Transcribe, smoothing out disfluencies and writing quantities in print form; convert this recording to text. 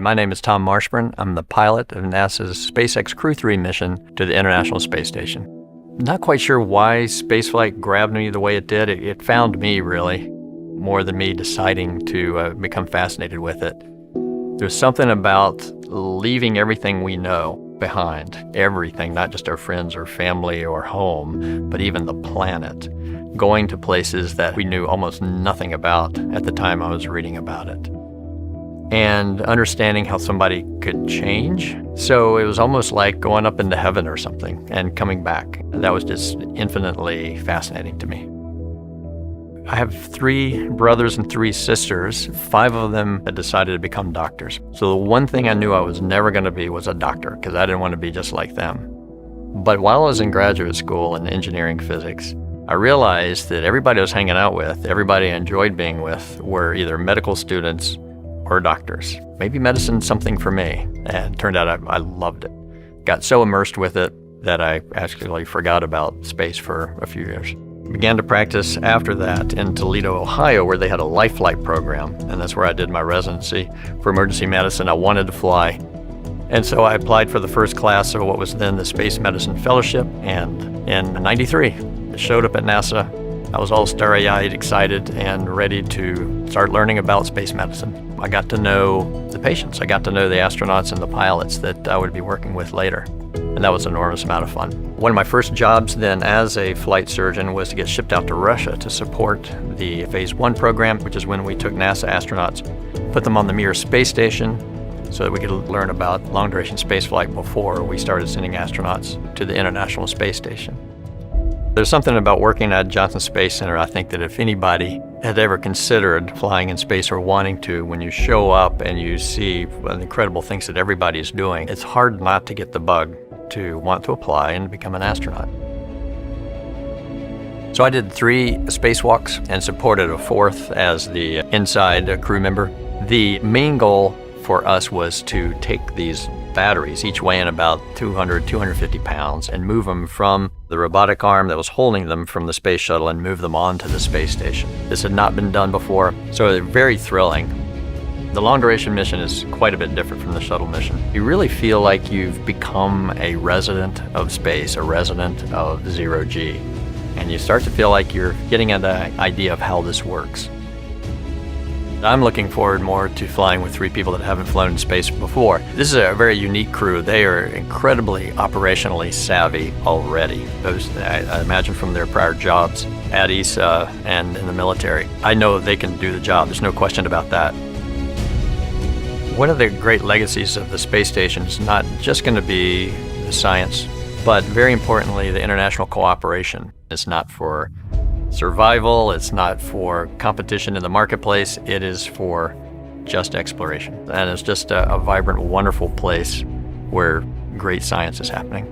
My name is Tom Marshburn. I'm the pilot of NASA's SpaceX Crew 3 mission to the International Space Station. Not quite sure why spaceflight grabbed me the way it did. It found me, really, more than me deciding to become fascinated with it. There's something about leaving everything we know behind, everything, not just our friends or family or home, but even the planet, going to places that we knew almost nothing about at the time I was reading about it, and understanding how somebody could change. So it was almost like going up into heaven or something and coming back. That was just infinitely fascinating to me. I have 3 brothers and 3 sisters. 5 of them had decided to become doctors. So the one thing I knew I was never going to be was a doctor, because I didn't want to be just like them. But while I was in graduate school in engineering physics, I realized that everybody I was hanging out with, everybody I enjoyed being with, were either medical students or doctors. Maybe medicine's something for me. And it turned out I loved it. Got so immersed with it that I actually forgot about space for a few years. Began to practice after that in Toledo, Ohio, where they had a life flight program, and that's where I did my residency for emergency medicine. I wanted to fly, and so I applied for the first class of what was then the Space Medicine Fellowship, and in '93, I showed up at NASA. I was all starry-eyed, excited, and ready to start learning about space medicine. I got to know the patients. I got to know the astronauts and the pilots that I would be working with later. And that was an enormous amount of fun. One of my first jobs then as a flight surgeon was to get shipped out to Russia to support the Phase 1 program, which is when we took NASA astronauts, put them on the Mir space station so that we could learn about long-duration spaceflight before we started sending astronauts to the International Space Station. There's something about working at Johnson Space Center, I think, that if anybody had ever considered flying in space or wanting to, when you show up and you see the incredible things that everybody is doing, it's hard not to get the bug to want to apply and become an astronaut. So I did 3 spacewalks and supported a 4th as the inside crew member. The main goal for us was to take these batteries, each weighing about 200, 250 pounds, and move them from the robotic arm that was holding them from the space shuttle and move them onto the space station. This had not been done before, so they're very thrilling. The long-duration mission is quite a bit different from the shuttle mission. You really feel like you've become a resident of space, a resident of zero-G, and you start to feel like you're getting an idea of how this works. I'm looking forward more to flying with 3 people that haven't flown in space before. This is a very unique crew. They are incredibly operationally savvy already. I imagine from their prior jobs at ESA and in the military. I know they can do the job. There's no question about that. One of the great legacies of the space station is not just going to be the science, but very importantly, the international cooperation. It's not for survival, it's not for competition in the marketplace, it is for just exploration. And it's just a vibrant, wonderful place where great science is happening.